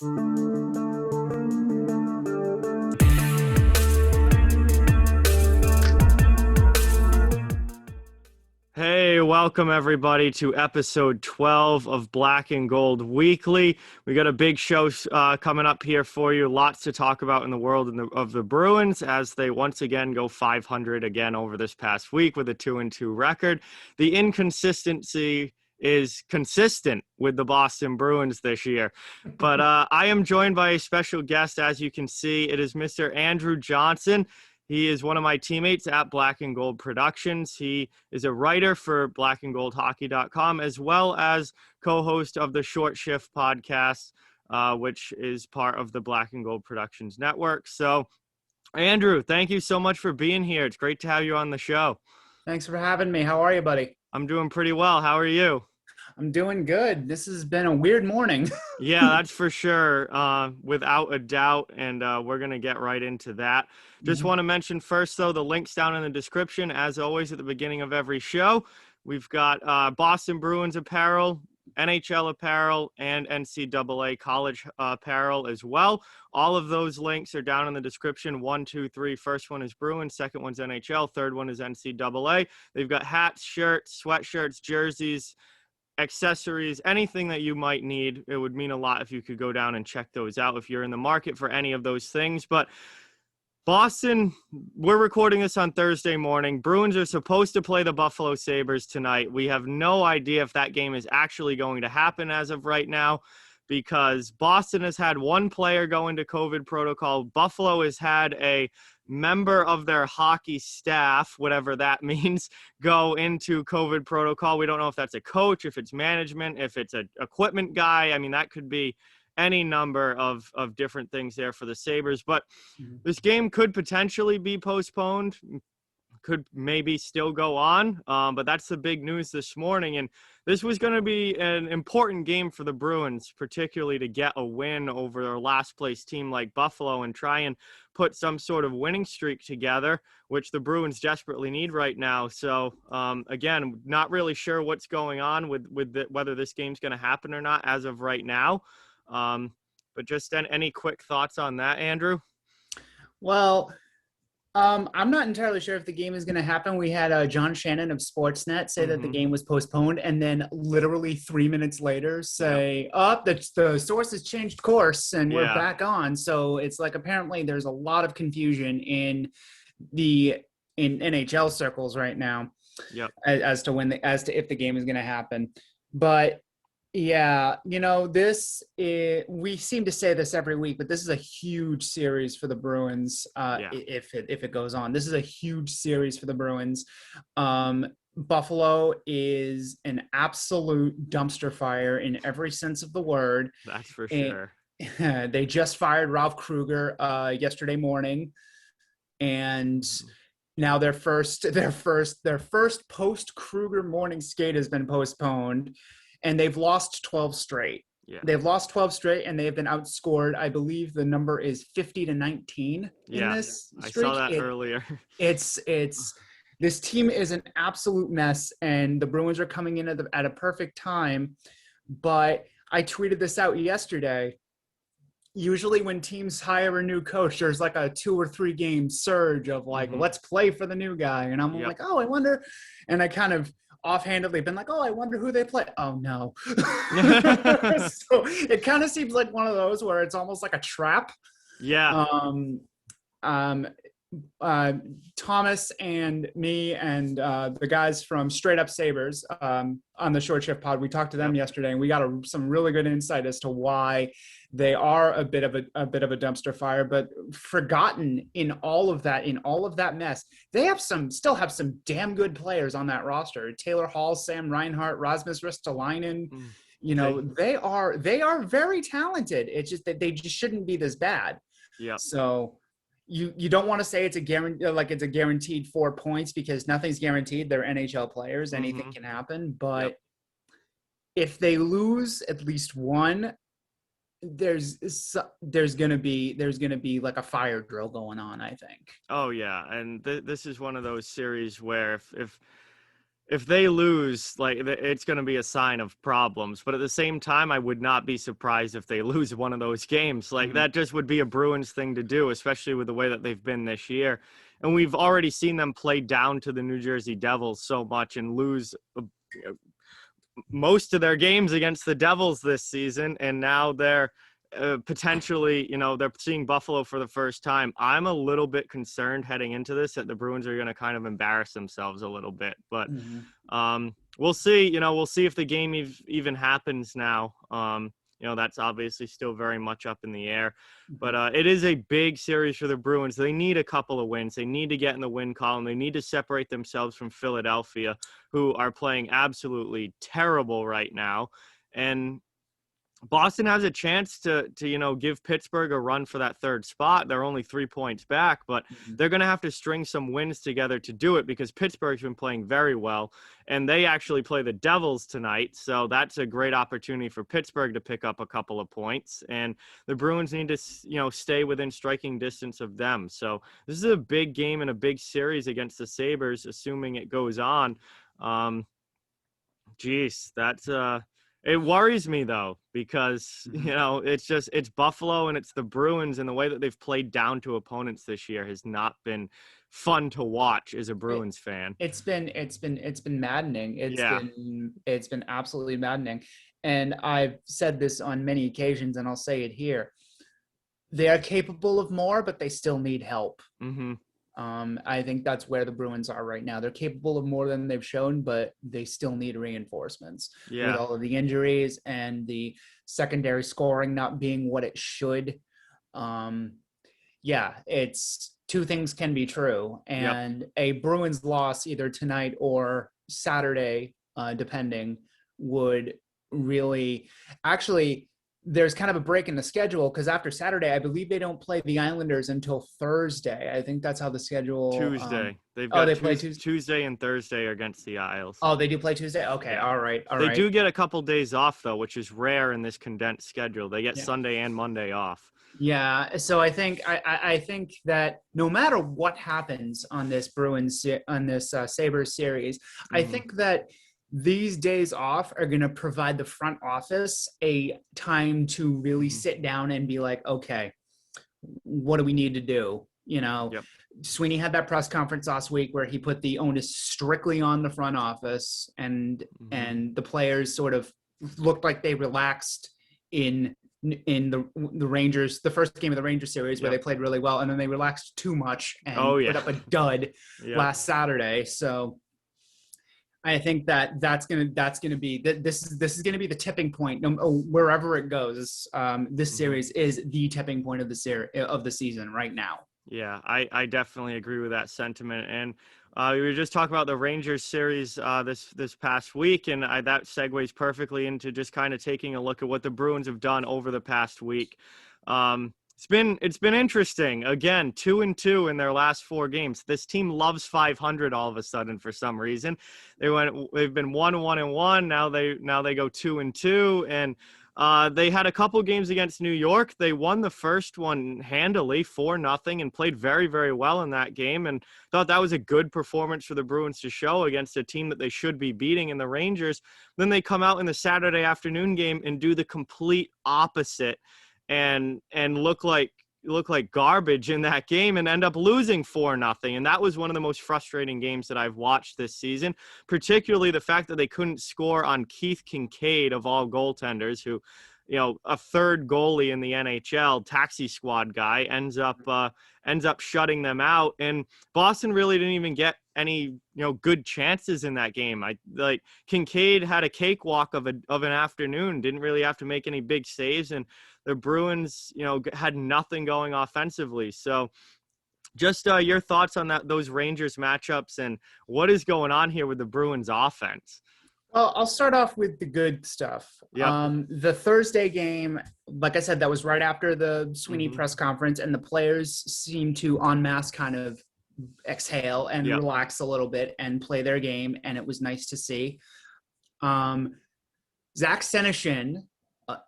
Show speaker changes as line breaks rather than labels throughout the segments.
Hey, welcome everybody to episode 12 of Black and Gold Weekly. We got a big show coming up here for you. Lots to talk about in the world of the Bruins as they once again go 500 again over this past week with a 2-2 record. The inconsistency is consistent with the Boston Bruins this year. But I am joined by a special guest, as you can see. It is Mr. Andrew Johnson. He is one of my teammates at Black and Gold Productions. He is a writer for blackandgoldhockey.com, as well as co-host of the Short Shift podcast, which is part of the Black and Gold Productions network. So, Andrew, thank you so much for being here. It's great to have you on the show.
Thanks for having me. How are you, buddy?
I'm doing pretty well. How are you?
I'm doing good. This has been a weird morning.
Yeah, that's for sure, without a doubt, and we're going to get right into that. Just want to mention first, though, the link's down in the description, as always, at the beginning of every show. We've got Boston Bruins apparel, NHL apparel, and NCAA college apparel as well. All of those links are down in the description. 1, 2, 3. First one is Bruins, second one's NHL, third one is NCAA. They've got hats, shirts, sweatshirts, jerseys, accessories, anything that you might need. It would mean a lot if you could go down and check those out if you're in the market for any of those things. But Boston, we're recording this on Thursday morning. Bruins are supposed to play the Buffalo Sabres tonight. We have no idea if that game is actually going to happen as of right now, because Boston has had one player go into COVID protocol. Buffalo has had a member of their hockey staff, whatever that means, go into COVID protocol. We don't know if that's a coach, if it's management, if it's an equipment guy. I mean, that could be any number of different things there for the Sabres. But this game could potentially be postponed, could maybe still go on. But that's the big news this morning. And this was going to be an important game for the Bruins, particularly to get a win over their last place team like Buffalo and try and put some sort of winning streak together, which the Bruins desperately need right now. So again, not really sure what's going on with whether this game's going to happen or not as of right now. But just any quick thoughts on that, Andrew?
Well, I'm not entirely sure if the game is going to happen. We had John Shannon of Sportsnet say that the game was postponed, and then literally 3 minutes later say, the source has changed course and we're back on. So it's like apparently there's a lot of confusion in NHL circles right now as to if the game is going to happen. But yeah, we seem to say this every week, but this is a huge series for the Bruins. If it goes on, this is a huge series for the Bruins. Buffalo is an absolute dumpster fire in every sense of the word.
That's for sure.
They just fired Ralph Kruger yesterday morning, and now their first post Kruger morning skate has been postponed. And they've lost 12 straight. Yeah. They've lost 12 straight, and they've been outscored. I believe the number is 50-19 in this streak.
I saw that earlier.
It's this team is an absolute mess, and the Bruins are coming in at a perfect time. But I tweeted this out yesterday. Usually when teams hire a new coach, there's like a 2 or 3 game surge of like, let's play for the new guy. And I'm like, I wonder. And I kind of offhandedly been like, I wonder who they play. Oh no. So it kind of seems like one of those where it's almost like a trap.
Yeah.
Thomas and me and the guys from Straight Up Sabres on the Short Shift pod, we talked to them yesterday, and we got some really good insight as to why they are a bit of a dumpster fire, but forgotten in all of that mess. They still have some damn good players on that roster. Taylor Hall, Sam Reinhart, Rasmus Ristolainen. They are very talented. It's just that they just shouldn't be this bad. Yeah. So you don't want to say it's a guaranteed 4 points, because nothing's guaranteed. They're NHL players. Anything can happen. But if they lose at least one, there's gonna be like a fire drill going on, I think.
Oh yeah, and this is one of those series where if if they lose, like it's going to be a sign of problems. But at the same time, I would not be surprised if they lose one of those games. Like that just would be a Bruins thing to do, especially with the way that they've been this year. And we've already seen them play down to the New Jersey Devils so much and lose most of their games against the Devils this season. And now they're potentially, they're seeing Buffalo for the first time. I'm a little bit concerned heading into this that the Bruins are going to kind of embarrass themselves a little bit, but we'll see. We'll see if the game even happens now. That's obviously still very much up in the air, but it is a big series for the Bruins. They need a couple of wins. They need to get in the win column. They need to separate themselves from Philadelphia, who are playing absolutely terrible right now. And Boston has a chance to give Pittsburgh a run for that third spot. They're only 3 points back, but they're going to have to string some wins together to do it because Pittsburgh's been playing very well, and they actually play the Devils tonight. So that's a great opportunity for Pittsburgh to pick up a couple of points, and the Bruins need to, stay within striking distance of them. So this is a big game and a big series against the Sabres, assuming it goes on. That's it worries me though, because, it's Buffalo and it's the Bruins, and the way that they've played down to opponents this year has not been fun to watch as a Bruins fan.
It's been maddening. It's been absolutely maddening. And I've said this on many occasions, and I'll say it here. They are capable of more, but they still need help. I think that's where the Bruins are right now. They're capable of more than they've shown, but they still need reinforcements with all of the injuries and the secondary scoring not being what it should. It's two things can be true. And a Bruins loss either tonight or Saturday, depending, would really actually – there's kind of a break in the schedule because after Saturday, I believe they don't play the Islanders until Thursday. I think that's how the schedule.
Tuesday. They play Tuesday and Thursday against the Isles.
Oh, they do play Tuesday? Okay. Yeah. All right.
They do get a couple days off though, which is rare in this condensed schedule. They get Sunday and Monday off.
Yeah. So I think that no matter what happens on this Sabres series, I think that these days off are going to provide the front office a time to really sit down and be like, okay, what do we need to do? Sweeney had that press conference last week where he put the onus strictly on the front office, and the players sort of looked like they relaxed in the Rangers, the first game of the Rangers series where they played really well, and then they relaxed too much and put up a dud last Saturday. So I think that's gonna be this is gonna be the tipping point. Wherever it goes, this series is the tipping point of the season right now.
Yeah, I definitely agree with that sentiment. And we were just talking about the Rangers series this past week, and that segues perfectly into just kind of taking a look at what the Bruins have done over the past week. It's been interesting. Again, 2-2 in their last 4 games. This team loves 500 all of a sudden for some reason. They've been 1-1-1. Now they go 2-2, and they had a couple games against New York. They won the first one handily, 4-0, and played very, very well in that game. And thought that was a good performance for the Bruins to show against a team that they should be beating in the Rangers. Then they come out in the Saturday afternoon game and do the complete opposite. And look like garbage in that game and end up losing 4-0. And that was one of the most frustrating games that I've watched this season, particularly the fact that they couldn't score on Keith Kincaid of all goaltenders, who, a third goalie in the NHL, taxi squad guy, ends up shutting them out. And Boston really didn't even get any, good chances in that game. Kincaid had a cakewalk of an afternoon, didn't really have to make any big saves, and the Bruins, had nothing going offensively. So just your thoughts on those Rangers matchups and what is going on here with the Bruins offense?
Well, I'll start off with the good stuff. The Thursday game, like I said, that was right after the Sweeney press conference, and the players seemed to en masse kind of exhale and relax a little bit and play their game, and it was nice to see. Zach Senyshyn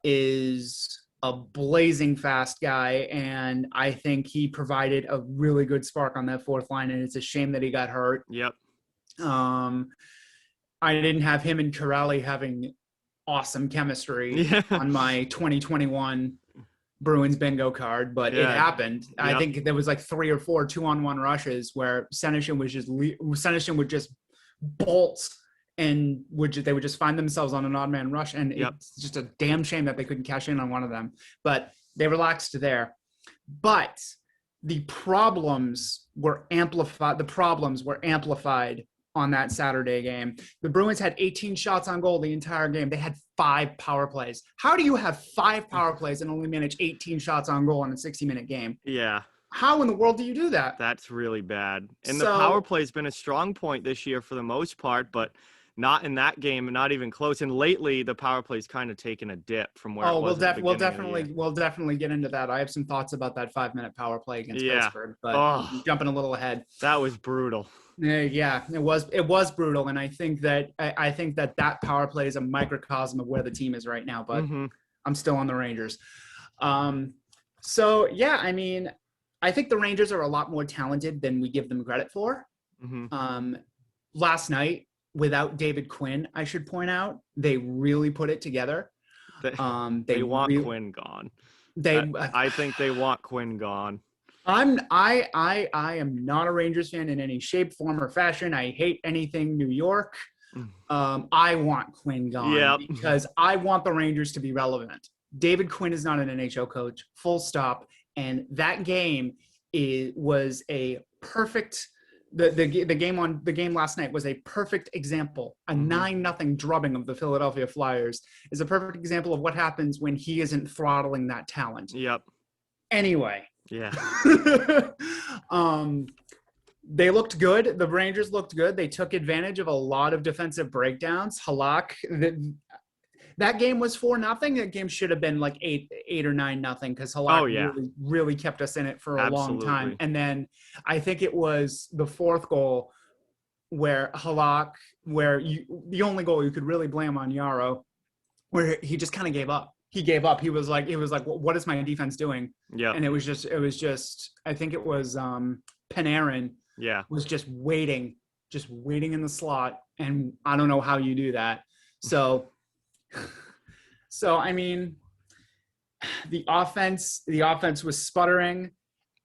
is a blazing fast guy, and I think he provided a really good spark on that fourth line, and it's a shame that he got hurt. I didn't have him and Corrali having awesome chemistry
Yeah.
on my 2021 Bruins bingo card, but it
Yeah.
happened. I
Yep.
think there was like 3 or 4 2-on-1 rushes where Senyshyn would just bolt and they would just find themselves on an odd man rush, and
Yep.
it's just a damn shame that they couldn't cash in on one of them. But they relaxed there. But the problems were amplified. On that Saturday game. The Bruins had 18 shots on goal the entire game. They had 5 power plays. How do you have 5 power plays and only manage 18 shots on goal in a 60-minute game?
Yeah.
How in the world do you do that?
That's really bad. And
So,
the power play has been a strong point this year for the most part, but not in that game, and not even close. And lately, the power play's kind of taken a dip from where it was at the beginning of the year.
we'll definitely get into that. I have some thoughts about that 5-minute power play against Pittsburgh, but I'm jumping a little ahead.
That was brutal.
Yeah, it was brutal, and I think that power play is a microcosm of where the team is right now. But I'm still on the Rangers. So yeah, I mean, I think the Rangers are a lot more talented than we give them credit for. Last night, without David Quinn, I should point out, they really put it together.
They want Quinn gone. I think they want Quinn gone.
I am not a Rangers fan in any shape, form, or fashion. I hate anything New York. I want Quinn gone because I want the Rangers to be relevant. David Quinn is not an NHL coach, full stop. And that game was a perfect. The game last night was a perfect example. A 9-0 drubbing of the Philadelphia Flyers is a perfect example of what happens when he isn't throttling that talent.
Yep.
Anyway.
Yeah.
They looked good. The Rangers looked good. They took advantage of a lot of defensive breakdowns. Halak, that game was 4-0. That game should have been like 8 or 9-0 because Halak really kept us in it for a long time. And then I think it was the 4th goal where Halak, the only goal you could really blame on Yarrow, where he just kind of gave up. He gave up. He was like, what is my defense doing? Yeah. And it was just, I think it was Panarin. Yeah. Was just waiting in the slot. And I don't know how you do that. So I mean, the offense was sputtering,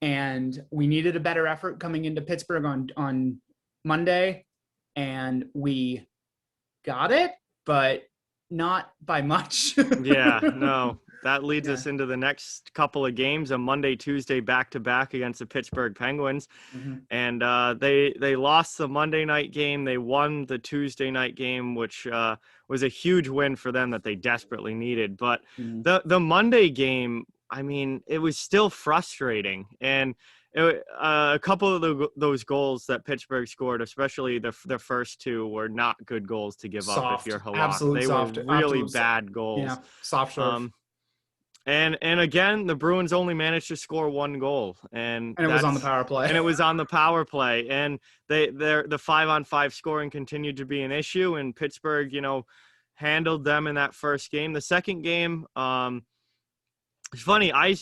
and we needed a better effort coming into Pittsburgh on Monday, and we got it, but not by much.
Yeah, no. That leads us into the next couple of games, a Monday, Tuesday back-to-back against the Pittsburgh Penguins. And they lost the Monday night game. They won the Tuesday night game, which was a huge win for them that they desperately needed. But the Monday game, I mean, it was still frustrating. And a couple of those goals that Pittsburgh scored, especially the first 2, were not good goals to give up if you're Halak. They were really bad goals. Yeah, soft serve. And again, the Bruins only managed to score 1 goal, and
it was on the power play.
And it was on the power play, and the 5-on-5 scoring continued to be an issue. And Pittsburgh, handled them in that first game. The second game, it's funny. I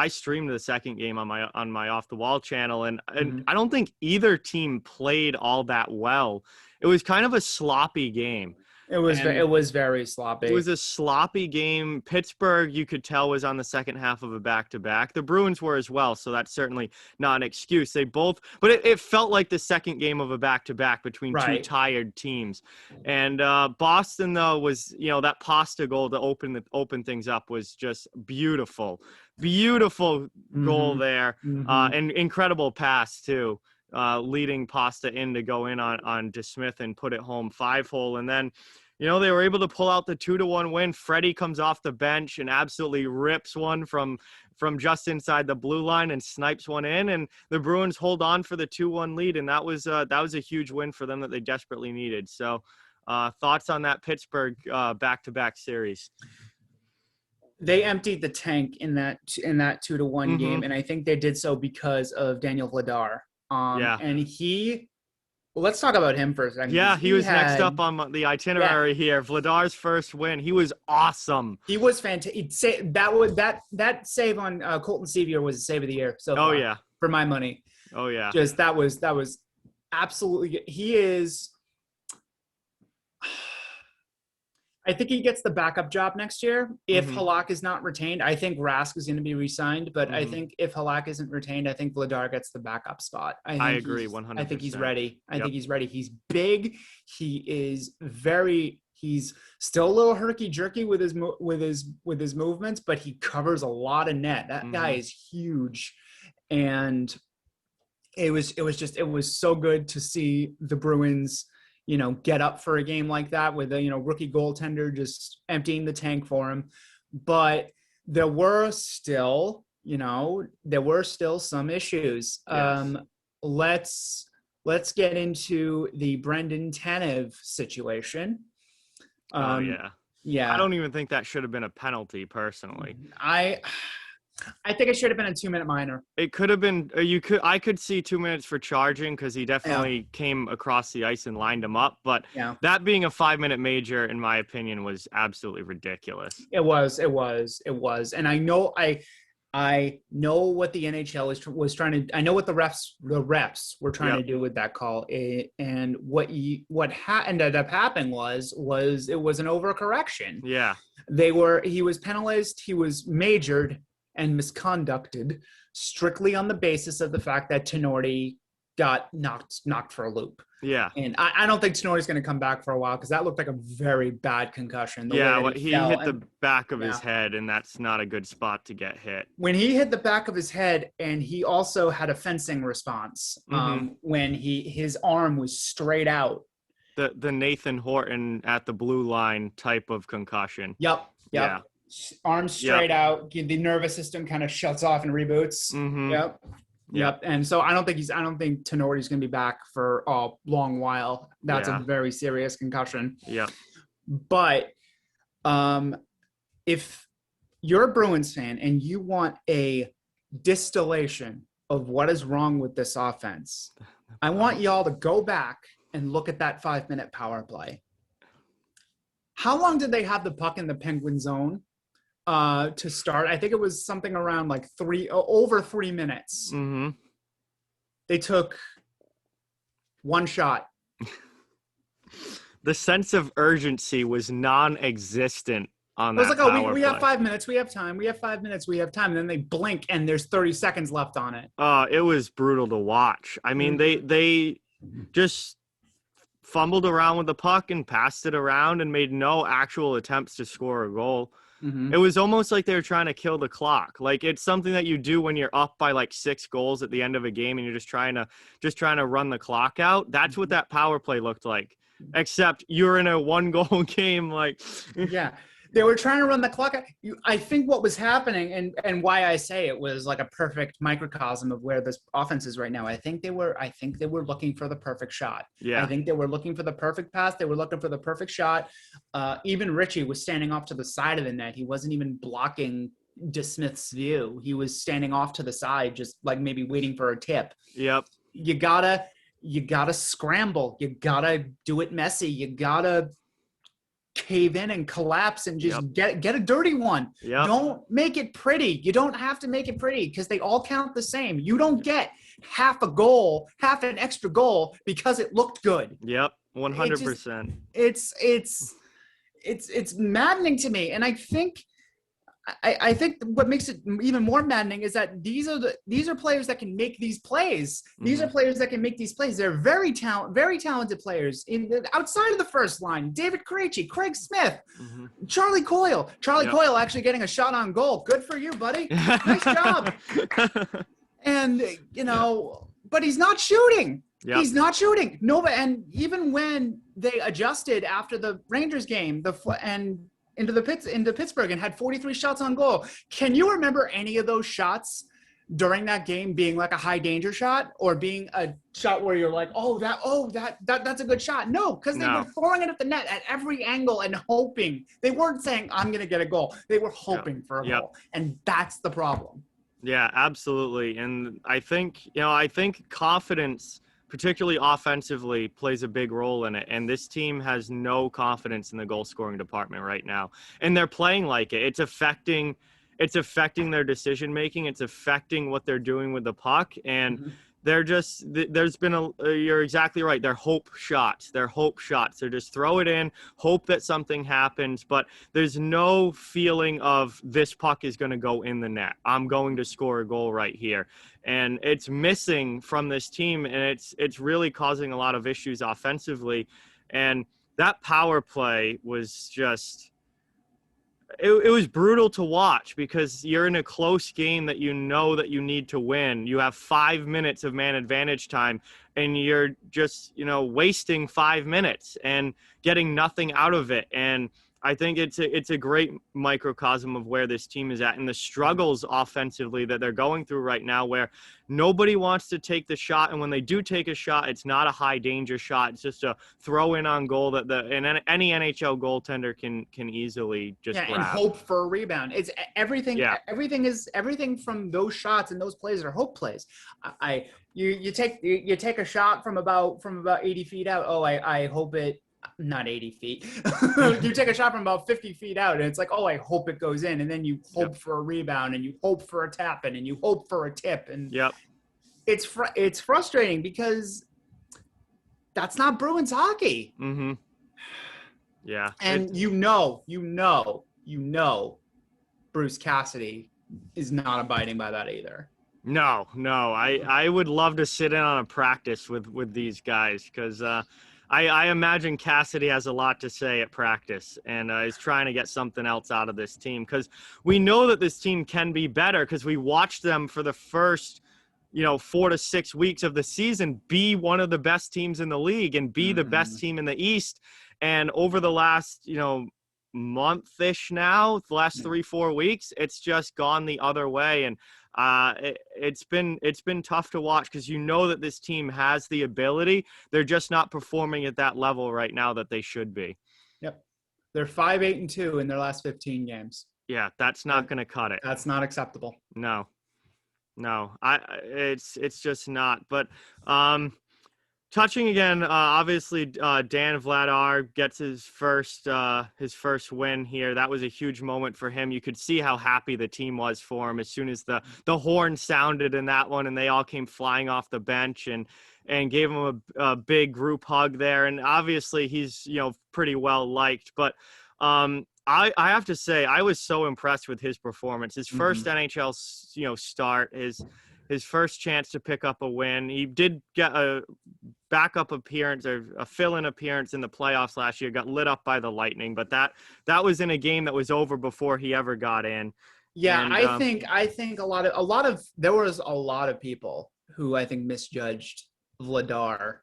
streamed the second game on my Off the Wall channel, and I don't think either team played all that well. It was kind of a sloppy game.
It was very sloppy.
It was a sloppy game. Pittsburgh, you could tell, was on the second half of a back-to-back. The Bruins were as well, so that's certainly not an excuse. But it felt like the second game of a back-to-back between 2 tired teams. And Boston, though, was, that Pasta goal to open things up was just beautiful. Beautiful goal there. And incredible pass, too. Leading Pasta in to go in on DeSmith and put it home 5-hole. And then, they were able to pull out the 2-1 win. Freddie comes off the bench and absolutely rips one from just inside the blue line and snipes one in. And the Bruins hold on for the 2-1 lead. And that was a huge win for them that they desperately needed. So thoughts on that Pittsburgh back-to-back series?
They emptied the tank in that 2-1 game. And I think they did so because of Daniel Vladar. And let's talk about him for a second.
Yeah, he was next up on the itinerary here. Vladar's first win. He was awesome.
He was fantastic. That save on Colton Sevier was a save of the year. So far, for my money. Oh yeah. Just that was absolutely. He is. I think he gets the backup job next year. If
Mhm.
Halak is not retained, I think Rask is going to be re-signed. But I
Mhm.
think if Halak isn't retained, I think Vladar gets the backup spot.
I agree
I think he's
100%.
ready. I
Yep.
think he's ready. He's big. He is very. He's still a little herky jerky with his movements, but he covers a lot of net. That guy
Mhm.
is huge, and it was so good to see the Bruins, get up for a game like that with a rookie goaltender just emptying the tank for him. But there were still some issues.
Yes.
Let's get into the Brendan Tanev situation.
Oh
Um,
yeah. I
yeah,
don't even think that should have been a penalty personally.
I I think it should have been a 2-minute minor.
It could have been I could see 2 minutes for charging because he
Yeah,
definitely came across the ice and lined him up, but
yeah.
that being a 5-minute major in my opinion was absolutely ridiculous.
It was, and I know what the NHL was trying to. I know what the refs were trying to
Yep.
do with that call, and what ended up happening was it was an overcorrection.
Yeah.
He was penalized, he was majored and misconducted strictly on the basis of the fact that Tenorti got knocked for a loop.
Yeah.
And I don't think Tenorti's going to come back for a while because that looked like a very bad concussion. The way
Yeah,
that
he
fell.
hit the back of his
Yeah.
head and that's not a good spot to get hit.
When he hit the back of his head, and he also had a fencing response when his arm was straight out.
The Nathan Horton at the blue line type of concussion.
Yep.
Yeah.
Arms straight out. The nervous system kind of shuts off and reboots.
Mhm.
Yep. And so I don't think Tenorti's going to be back for a long while. That's a very serious concussion.
Yep.
But if you're a Bruins fan and you want a distillation of what is wrong with this offense, I want y'all to go back and look at that 5-minute power play. How long did they have the puck in the Penguin zone to start? I think it was something around like over 3 minutes.
Mhm.
They took one shot.
The sense of urgency was non-existent on that.
It was like,
power
we
play.
have 5 minutes, we have time. We have 5 minutes, we have time. And then they blink and there's 30 seconds left on it.
It was brutal to watch. I mean, they just fumbled around with the puck and passed it around and made no actual attempts to score a goal. It was almost like they were trying to kill the clock. Like it's something that you do when you're up by like 6 goals at the end of a game and you're just trying to run the clock out. That's what that power play looked like. Except you're in a 1-goal game. Like,
yeah, they were trying to run the clock out. I think what was happening, and why I say it was like a perfect microcosm of where this offense is right now. I think they were looking for the perfect shot.
Yeah.
I think they were looking for the perfect pass. They were looking for the perfect shot. Even Richie was standing off to the side of the net. He wasn't even blocking DeSmith's view. He was standing off to the side, just like maybe waiting for a tip.
Yep.
You gotta scramble. You gotta do it messy. You gotta cave in and collapse and just get a dirty one.
Yep.
Don't make it pretty. You don't have to make it pretty because they all count the same. You don't get half an extra goal because it looked good.
Yep. 100%.
It's maddening to me, and I think what makes it even more maddening is that these are players that can make these plays. These are players that can make these plays. They're very talented players outside of the first line. David Krejci, Craig Smith, Charlie Coyle. Coyle actually getting a shot on goal. Good for you, buddy. Nice job. And but he's not shooting. Yep. He's not shooting. No, and even when they adjusted after the Rangers game, into Pittsburgh and had 43 shots on goal. Can you remember any of those shots during that game being like a high danger shot or being a shot where you're like, that's a good shot? No, because they were throwing it at the net at every angle and hoping. They weren't saying, I'm going to get a goal. They were hoping for a goal. And that's the problem.
Yeah, absolutely. And I think confidence, particularly offensively, plays a big role in it. And this team has no confidence in the goal scoring department right now. And they're playing like it. It's affecting their decision making. It's affecting what they're doing with the puck. And there's been you're exactly right. They're hope shots. They're just throw it in, hope that something happens, but there's no feeling of this puck is going to go in the net. I'm going to score a goal right here. And it's missing from this team, and it's really causing a lot of issues offensively. And that power play was just it was brutal to watch because you're in a close game that you know that you need to win. You have 5 minutes of man advantage time, and you're just, wasting 5 minutes and getting nothing out of it. And I think it's a great microcosm of where this team is at and the struggles offensively that they're going through right now, where nobody wants to take the shot. And when they do take a shot, it's not a high danger shot. It's just a throw in on goal that any NHL goaltender can easily just grab.
And hope for a rebound. It's everything.
Yeah.
Everything from those shots and those plays are hope plays. You take a shot from about 80 feet out. Oh, I hope it. Not 80 feet. You take a shot from about 50 feet out, and it's like, oh, I hope it goes in. And then you hope for a rebound, and you hope for a tap in, and you hope for a tip. And it's frustrating because that's not Bruins hockey.
Mm-hmm. Yeah.
And Bruce Cassidy is not abiding by that either.
No. I would love to sit in on a practice with these guys because I imagine Cassidy has a lot to say at practice and is trying to get something else out of this team because we know that this team can be better because we watched them for the first, 4 to 6 weeks of the season be one of the best teams in the league and be the best team in the East. And over the last, month-ish now, the last 3-4 weeks, it's just gone the other way. And it's been tough to watch because that this team has the ability. They're just not performing at that level right now that they should be.
Yep. They're 5-8-2 in their last 15 games.
Yeah, that's not going to cut it.
That's not acceptable.
No. It's just not. But touching again, obviously, Dan Vladar gets his first win here. That was a huge moment for him. You could see how happy the team was for him as soon as the horn sounded in that one, and they all came flying off the bench and gave him a big group hug there. And obviously, he's pretty well liked. But I have to say, I was so impressed with his performance. His first NHL start, his first chance to pick up a win. He did get a backup appearance or a fill-in appearance in the playoffs last year, got lit up by the Lightning, but that was in a game that was over before he ever got in.
Yeah, and, I think there was a lot of people who I think misjudged Vladar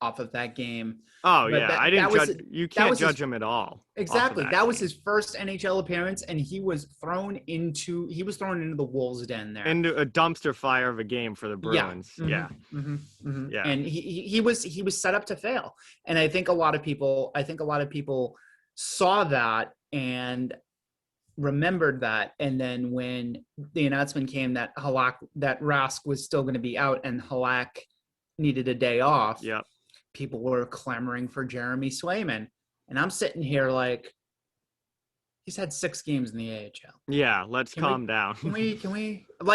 off of that game.
Oh, yeah. I didn't judge. You can't judge him at all.
Exactly. That was his first NHL appearance, and he was thrown into the Wolves' den there.
Into a dumpster fire of a game for the Bruins.
Yeah. Yeah. And he was set up to fail. And I think a lot of people saw that and remembered that. And then when the announcement came that Rask was still going to be out and Halak needed a day off.
Yep.
People were clamoring for Jeremy Swayman. And I'm sitting here like, he's had 6 games in the AHL.
Yeah, let's calm down.
Can we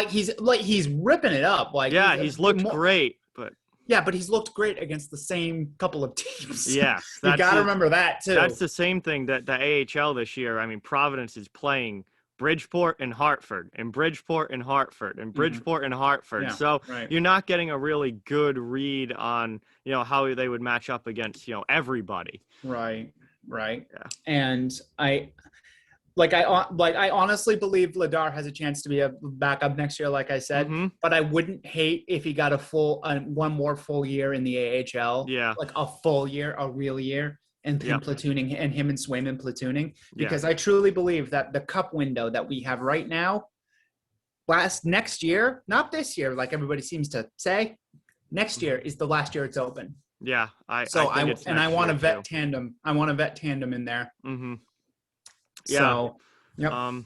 he's ripping it up.
He's looked great, but
but he's looked great against the same couple of teams.
Yes.
You got to remember that too.
That's the same thing that the AHL this year. I mean, Providence is playing Bridgeport and Hartford and Bridgeport and Hartford and Bridgeport and Hartford.
Yeah,
so
right.
You're not getting a really good read on, how they would match up against, everybody.
Right. Yeah. And I honestly believe Vladar has a chance to be a backup next year, like I said, but I wouldn't hate if he got one more full year in the AHL.
Yeah.
Like a full year, a real year. And him platooning and him and Swayman platooning, because I truly believe that the cup window that we have right now, next year, not this year, like everybody seems to say, next year is the last year it's open.
Yeah, I
want a vet tandem. I want a vet tandem in there.
Mm-hmm.
Yeah. So, yep.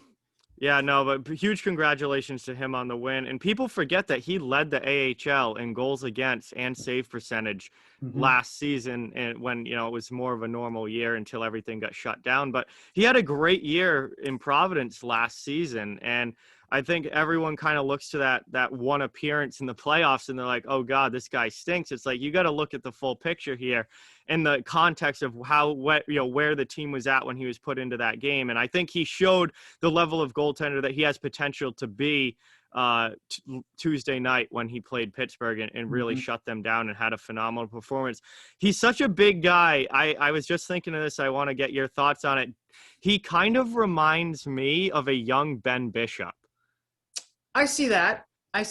Yeah, no, but huge congratulations to him on the win. And people forget that he led the AHL in goals against and save percentage last season, and when it was more of a normal year until everything got shut down. But he had a great year in Providence last season, and I think everyone kind of looks to that one appearance in the playoffs and they're like, oh God, this guy stinks. It's like, you got to look at the full picture here in the context of where the team was at when he was put into that game. And I think he showed the level of goaltender that he has potential to be Tuesday night when he played Pittsburgh and really shut them down and had a phenomenal performance. He's such a big guy. I was just thinking of this. I want to get your thoughts on it. He kind of reminds me of a young Ben Bishop.
I see that. I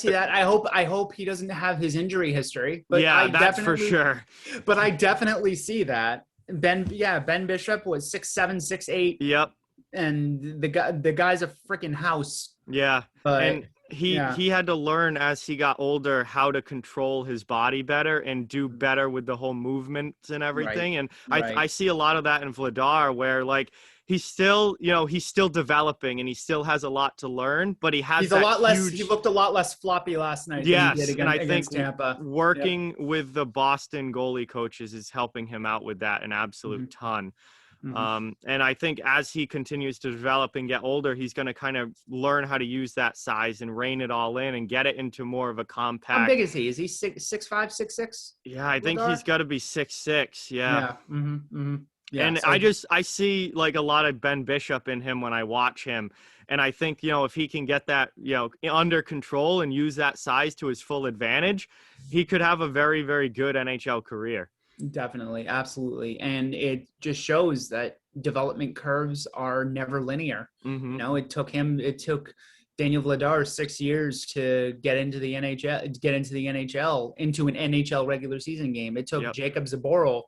hope he doesn't have his injury history. But
yeah, that's for sure.
But I definitely see that. Ben Bishop was 6'7", 6'8".
Yep.
And the guy's a freaking house.
Yeah.
But
and he had to learn as he got older how to control his body better and do better with the whole movements and everything.
Right.
And
Right.
I see a lot of that in Vladar, where like he's still developing and he still has a lot to learn, but he has
he looked a lot less floppy last night than he did against Tampa.
Working with the Boston goalie coaches is helping him out with that an absolute ton. And I think as he continues to develop and get older, he's going to kind of learn how to use that size and rein it all in and get it into more of a compact.
How big is he? Is he 6'5", 6'6"?
Yeah, I think he's got to be 6'6". Yeah.
Yeah,
and
so
I see like a lot of Ben Bishop in him when I watch him. And I think, if he can get that, under control and use that size to his full advantage, he could have a very, very good NHL career.
Definitely. Absolutely. And it just shows that development curves are never linear. It took Daniel Vladar 6 years to get into the NHL, into an NHL regular season game. It took Jacob Zaboral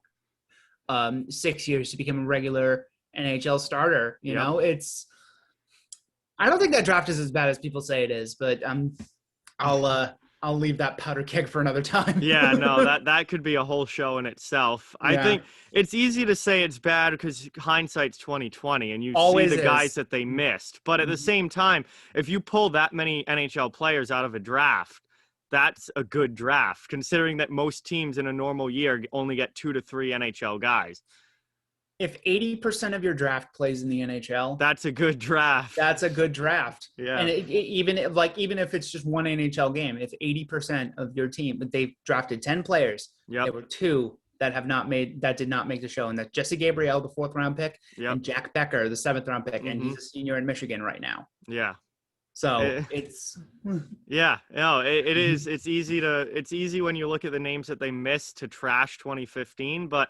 6 years to become a regular NHL starter. You know, I don't think that draft is as bad as people say it is, but I'll leave that powder keg for another time.
Yeah, no, that could be a whole show in itself. I think it's easy to say it's bad because hindsight's 2020 and you see the guys that they missed. But at the same time, if you pull that many NHL players out of a draft, that's a good draft, considering that most teams in a normal year only get 2 to 3 NHL guys.
If 80% of your draft plays in the NHL,
that's a good draft.
That's a good draft.
Yeah.
And even if it's just one NHL game, if 80% of your team, but they've drafted 10 players, there were 2 that did not make the show. And that's Jesse Gabriel, the 4th round pick, and Jack Becker, the 7th round pick. And he's a senior in Michigan right now.
Yeah.
So it's
it is. It's easy when you look at the names that they missed to trash 2015, but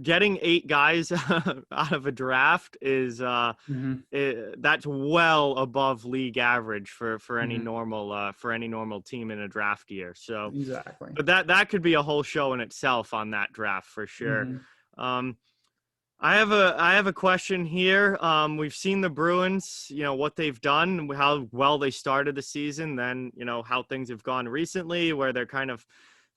getting 8 guys out of a draft is that's well above league average for any normal team in a draft year. So
exactly,
but that could be a whole show in itself on that draft for sure. I have a question here. We've seen the Bruins, what they've done, how well they started the season, then, how things have gone recently, where they're kind of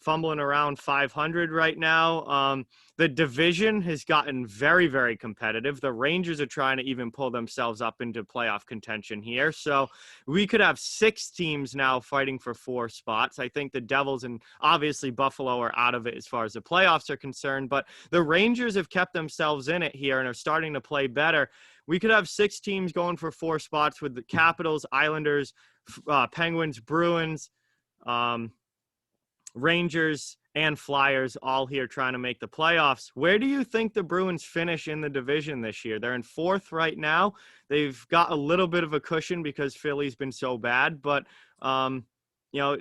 fumbling around 500 right now. The division has gotten very, very competitive. The Rangers are trying to even pull themselves up into playoff contention here. So we could have 6 teams now fighting for 4 spots. I think the Devils and obviously Buffalo are out of it as far as the playoffs are concerned, but the Rangers have kept themselves in it here and are starting to play better. We could have 6 teams going for 4 spots with the Capitals, Islanders, Penguins, Bruins, Rangers, and Flyers all here trying to make the playoffs. Where do you think the Bruins finish in the division this year? They're in 4th right now. They've got a little bit of a cushion because Philly's been so bad, but do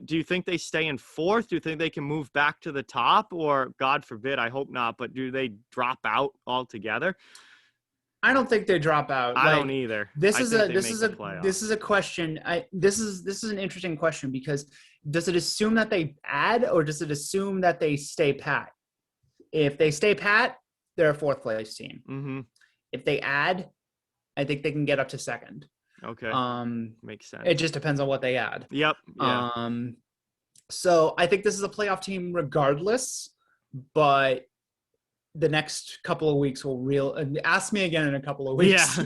you think they stay in 4th? Do you think they can move back to the top, or God forbid, I hope not, but do they drop out altogether?
I don't think they drop out.
I don't either.
This is a question. This is an interesting question, because does it assume that they add, or does it assume that they stay pat? If they stay pat, they're a 4th place team. If they add, I think they can get up to 2nd.
Okay. Makes sense.
It just depends on what they add.
Yep. Yeah.
So I think this is a playoff team regardless, but the next couple of weeks will ask me again in a couple of weeks.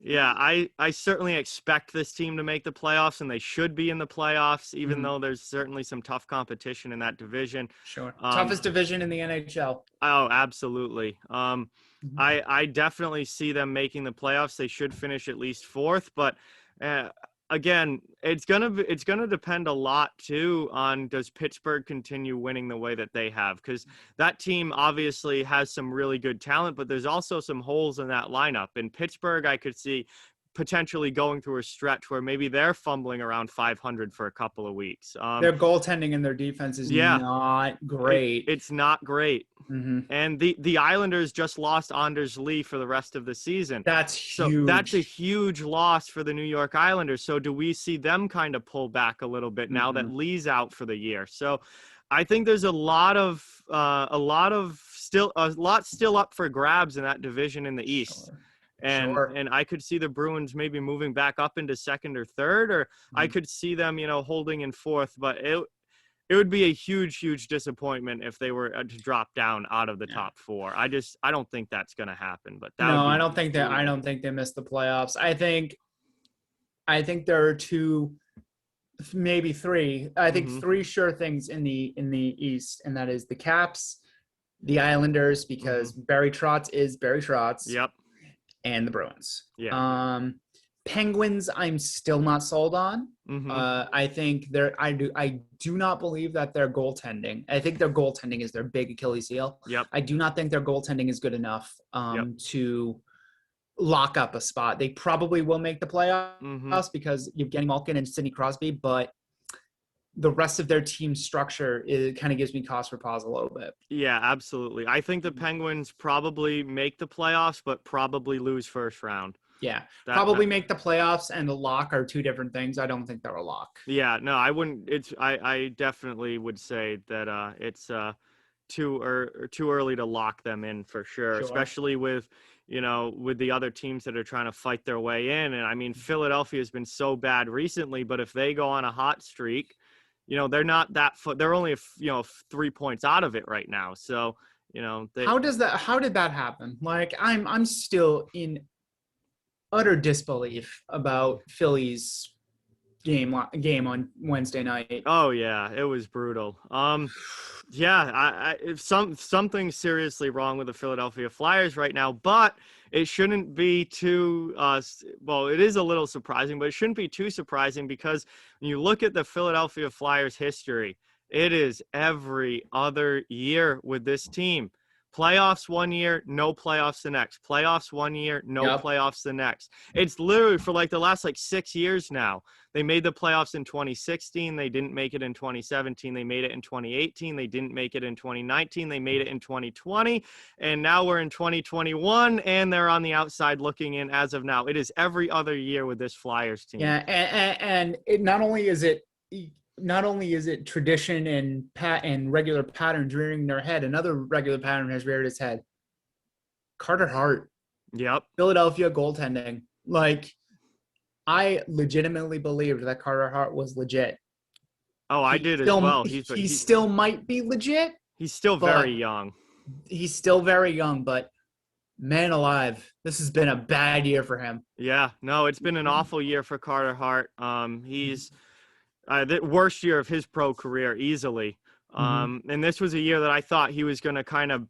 Yeah. I certainly expect this team to make the playoffs, and they should be in the playoffs, even though there's certainly some tough competition in that division.
Sure. Toughest division in the NHL.
Oh, absolutely. I definitely see them making the playoffs. They should finish at least 4th, but again, it's gonna depend a lot too on, does Pittsburgh continue winning the way that they have? Because that team obviously has some really good talent, but there's also some holes in that lineup. In Pittsburgh, I could see potentially going through a stretch where maybe they're fumbling around 500 for a couple of weeks.
Their goaltending and their defense is not great.
It's not great.
Mm-hmm.
And the Islanders just lost Anders Lee for the rest of the season.
That's huge.
So that's a huge loss for the New York Islanders. So do we see them kind of pull back a little bit now that Lee's out for the year? So I think there's a lot still up for grabs in that division in the East.
Sure.
And I could see the Bruins maybe moving back up into second or third, or I could see them, holding in fourth, but it would be a huge, huge disappointment if they were to drop down out of the top four. I don't think that's going to happen, but
I don't think they missed the playoffs. I think there are two, maybe three. I think three sure things in the East, and that is the Caps, the Islanders, because Barry Trotz is Barry Trotz.
Yep.
And the Bruins.
Yeah.
Penguins, I'm still not sold on. I think I do not believe that their goaltending. I think their goaltending is their big Achilles heel.
Yep.
I do not think their goaltending is good enough to lock up a spot. They probably will make the playoffs because Evgeny Malkin and Sidney Crosby, but the rest of their team structure kind of gives me cause for pause a little bit.
Yeah, absolutely. I think the Penguins probably make the playoffs, but probably lose first round.
Yeah, probably make the playoffs, and the lock are two different things. I don't think they're a lock.
Yeah, no, I wouldn't. I definitely would say that it's too early to lock them in for sure. Especially with with the other teams that are trying to fight their way in. And I mean, Philadelphia has been so bad recently, but if they go on a hot streak, they're not they're only 3 points out of it right now. So how did
that happen? Like I'm still in utter disbelief about Philly's game on Wednesday night.
Oh yeah, it was brutal. Yeah, if something seriously wrong with the Philadelphia Flyers right now, but it shouldn't be too well, it is a little surprising, but it shouldn't be too surprising because when you look at the Philadelphia Flyers history, it is every other year with this team. Playoffs one year, no playoffs the next. Playoffs one year, no playoffs the next. It's literally for like the last 6 years now. They made the playoffs in 2016. They didn't make it in 2017. They made it in 2018. They didn't make it in 2019. They made it in 2020. And now we're in 2021, and they're on the outside looking in as of now. It is every other year with this Flyers team.
Yeah, and it not only is it tradition and regular patterns rearing their head, another regular pattern has reared its head. Carter Hart.
Yep.
Philadelphia goaltending. I legitimately believed that Carter Hart was legit.
Oh, I did as well.
He still might be legit.
He's still very young.
He's still very young, but man alive, this has been a bad year for him.
Yeah, no, it's been an awful year for Carter Hart. He's the worst year of his pro career easily. And this was a year that I thought he was going to kind of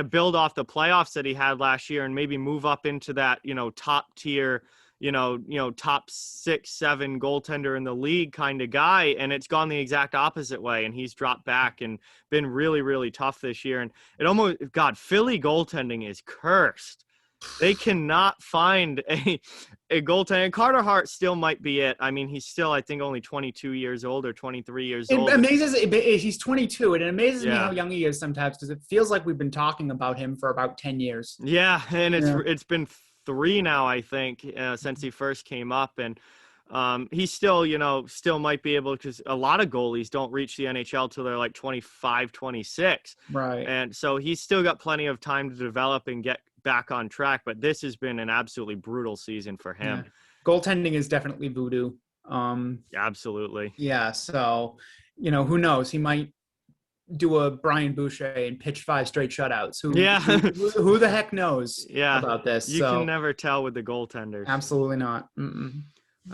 build off the playoffs that he had last year and maybe move up into that, top tier, top 6-7 goaltender in the league kind of guy. And it's gone the exact opposite way. And he's dropped back and been really, really tough this year. And Philly goaltending is cursed. They cannot find a goaltender. And Carter Hart still might be it. I mean, he's still, I think, only 22 years old or 23 years old.
He's 22, and it amazes me how young he is sometimes because it feels like we've been talking about him for about 10 years.
Yeah, and it's been 3 now, I think, since he first came up. And he still might be able, because a lot of goalies don't reach the NHL till they're 25, 26.
Right.
And so he's still got plenty of time to develop and get back on track, but this has been an absolutely brutal season for him.
Yeah. Goaltending is definitely voodoo.
Absolutely.
Yeah. So, who knows? He might do a Brian Boucher and pitch 5 straight shutouts. Who the heck knows about this?
You can never tell with the goaltenders.
Absolutely not.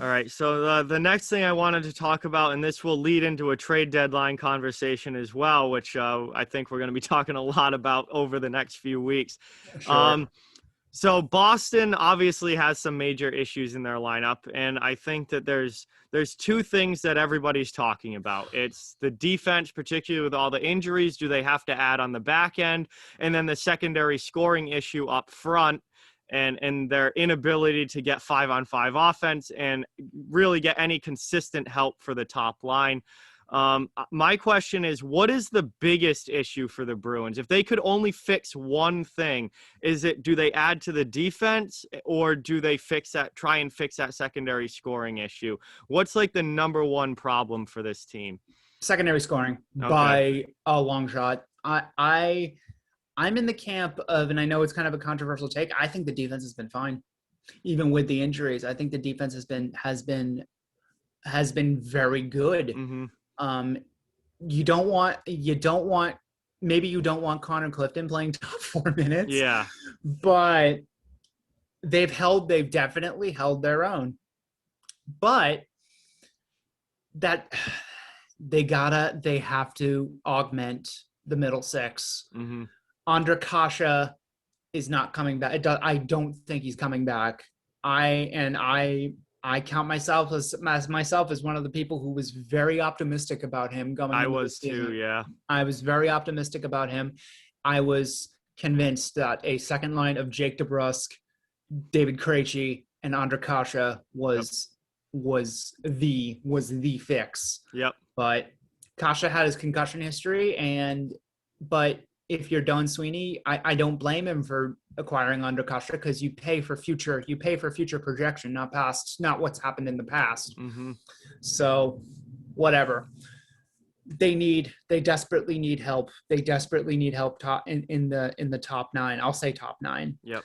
All right, so the next thing I wanted to talk about, and this will lead into a trade deadline conversation as well, which I think we're going to be talking a lot about over the next few weeks.
Sure.
So Boston obviously has some major issues in their lineup, and I think that there's two things that everybody's talking about. It's the defense, particularly with all the injuries. Do they have to add on the back end? And then the secondary scoring issue up front, and their inability to get 5-on-5 offense and really get any consistent help for the top line. My question is, what is the biggest issue for the Bruins? If they could only fix one thing, do they add to the defense, or do they try and fix that secondary scoring issue? What's like the number one problem for this team?
Secondary scoring
Okay.
by a long shot. I'm in the camp of, and I know it's kind of a controversial take, I think the defense has been fine, even with the injuries. I think the defense has been very good.
Mm-hmm.
You don't want Connor Clifton playing top 4 minutes.
Yeah.
But they've definitely held their own. But that they have to augment the middle six.
Mm-hmm.
Andre Kasha is not coming back. I don't think he's coming back. I count myself as one of the people who was very optimistic about him going.
I was too, yeah.
I was very optimistic about him. I was convinced that a second line of Jake DeBrusk, David Krejci, and Andre Kasha was the fix.
Yep.
But Kasha had his concussion history, but if you're Don Sweeney, I don't blame him for acquiring Andre Kasha, because you pay for future projection, not what's happened in the past.
Mm-hmm.
So whatever. They desperately need help. They desperately need help in the top 9. I'll say top 9.
Yep.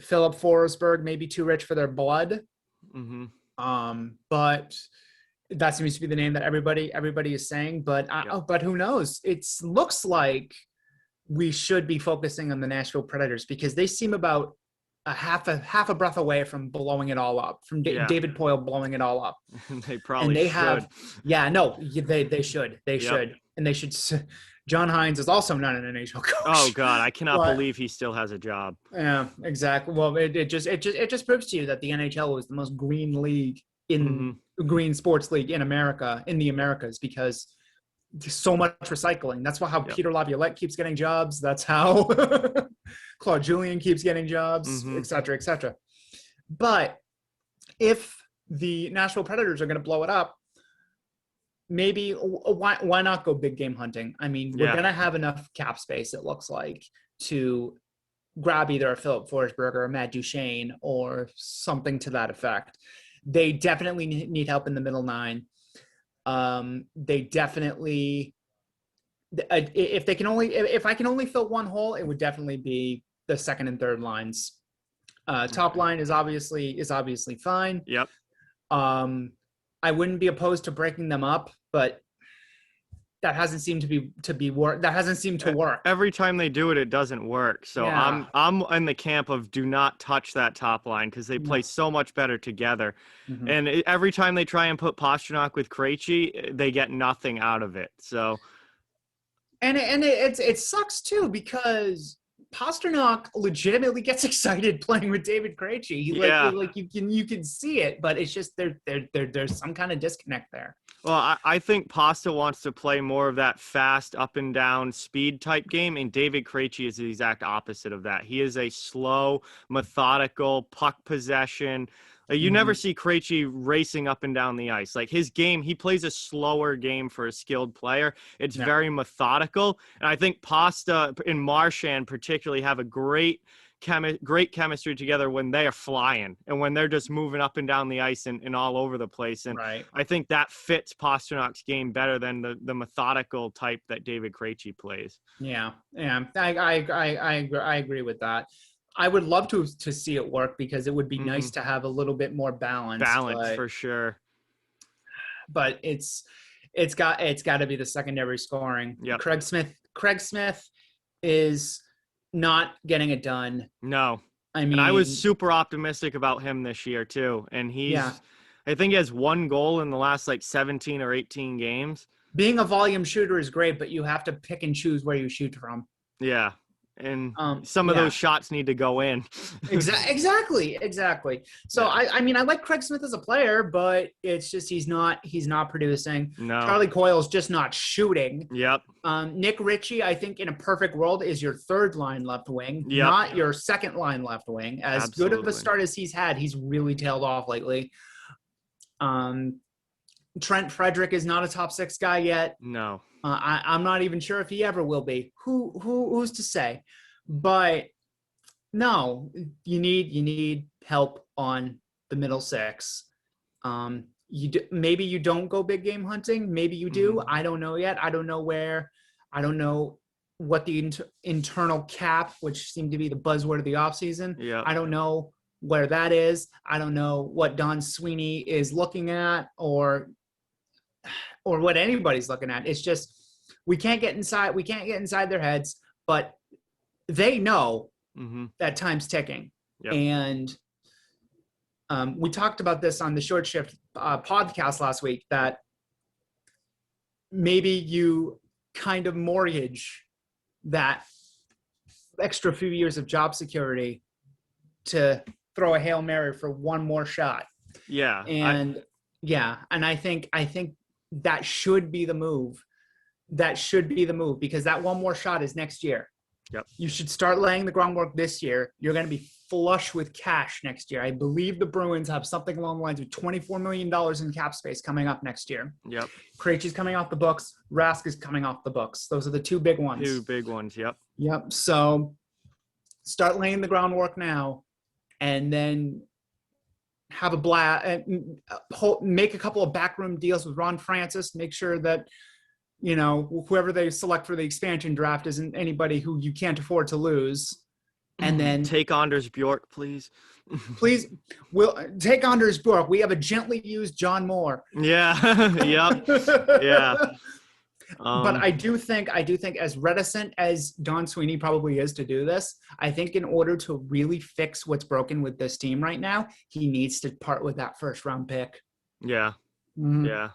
Philip Forsberg may be too rich for their blood.
Mm-hmm.
But that seems to be the name that everybody is saying. But but who knows? It looks like we should be focusing on the Nashville Predators, because they seem about a half a breath away from blowing it all up, from David Poile blowing it all up.
They probably should.
They should. And they should. John Hines is also not an NHL coach.
Oh God, I cannot believe he still has a job.
Yeah, exactly. Well, it just proves to you that the NHL is the most green league green sports league in America, in the Americas, because there's so much recycling. That's how Peter Laviolette keeps getting jobs. That's how Claude Julien keeps getting jobs, et cetera, et cetera. But if the Nashville Predators are going to blow it up, maybe why not go big game hunting? I mean, we're going to have enough cap space, it looks like, to grab either a Philip Forsberg or a Matt Duchene or something to that effect. They definitely need help in the middle 9. They definitely, if I can only fill one hole, it would definitely be the second and third lines. Top line is obviously fine.
Yep.
I wouldn't be opposed to breaking them up, but that hasn't seemed to work. That hasn't seemed to work.
Every time they do it, it doesn't work. So I'm in the camp of do not touch that top line, because they play so much better together. Mm-hmm. And every time they try and put Pastrnak with Krejci, they get nothing out of it. So,
and it sucks too, because Pastrnak legitimately gets excited playing with David Krejci. You can see it, but it's just there's some kind of disconnect there.
Well, I think Pasta wants to play more of that fast up and down speed type game, and David Krejci is the exact opposite of that. He is a slow, methodical puck possession. You never see Krejci racing up and down the ice. Like his game, he plays a slower game for a skilled player. It's very methodical, and I think Pasta and Marchand particularly have a great chemistry together when they are flying and when they're just moving up and down the ice and all over the place. And I think that fits Pasternak's game better than the methodical type that David Krejci plays.
Yeah. I agree with that. I would love to see it work, because it would be nice to have a little bit more balance.
For sure.
But it's got to be the secondary scoring.
Yep.
Craig Smith is not getting it done.
No.
I mean,
and I was super optimistic about him this year too. And I think he has one goal in the last 17 or 18 games.
Being a volume shooter is great, but you have to pick and choose where you shoot from.
Yeah. And some of those shots need to go in.
Exactly. So I mean, I like Craig Smith as a player, but it's just he's not producing.
No.
Charlie Coyle's just not shooting.
Yep.
Nick Ritchie, I think in a perfect world is your third line left wing, not your second line left wing. As
Absolutely.
good of a start as he's had, he's really tailed off lately. Trent Frederick is not a top 6 guy yet.
No.
I'm not even sure if he ever will be. Who's to say? But no, you need help on the middle 6. Maybe you don't go big game hunting. Maybe you do. I don't know yet. I don't know where. I don't know what the internal cap, which seemed to be the buzzword of the offseason.
Yeah.
I don't know where that is. I don't know what Don Sweeney is looking at or what anybody's looking at. It's just we can't get inside their heads, but they know that time's ticking.
Yep.
And we talked about this on the Short Shift podcast last week, that maybe you kind of mortgage that extra few years of job security to throw a Hail Mary for one more shot.
Yeah.
And I think that should be the move. Because that one more shot is next year.
Yep.
You should start laying the groundwork this year. You're going to be flush with cash next year. I believe the Bruins have something along the lines of $24 million in cap space coming up next year.
Yep.
Krejci's coming off the books. Rask is coming off the books. Those are the two big ones.
Yep.
Yep. So start laying the groundwork now, and then have a blast. Make a couple of backroom deals with Ron Francis. Make sure that whoever they select for the expansion draft isn't anybody who you can't afford to lose. And then
take Anders Bjork, please.
We'll take Anders Bjork. We have a gently used John Moore.
Yeah. Yep. Yeah.
But I do think as reticent as Don Sweeney probably is to do this, I think in order to really fix what's broken with this team right now, he needs to part with that first round pick.
Yeah. Yeah.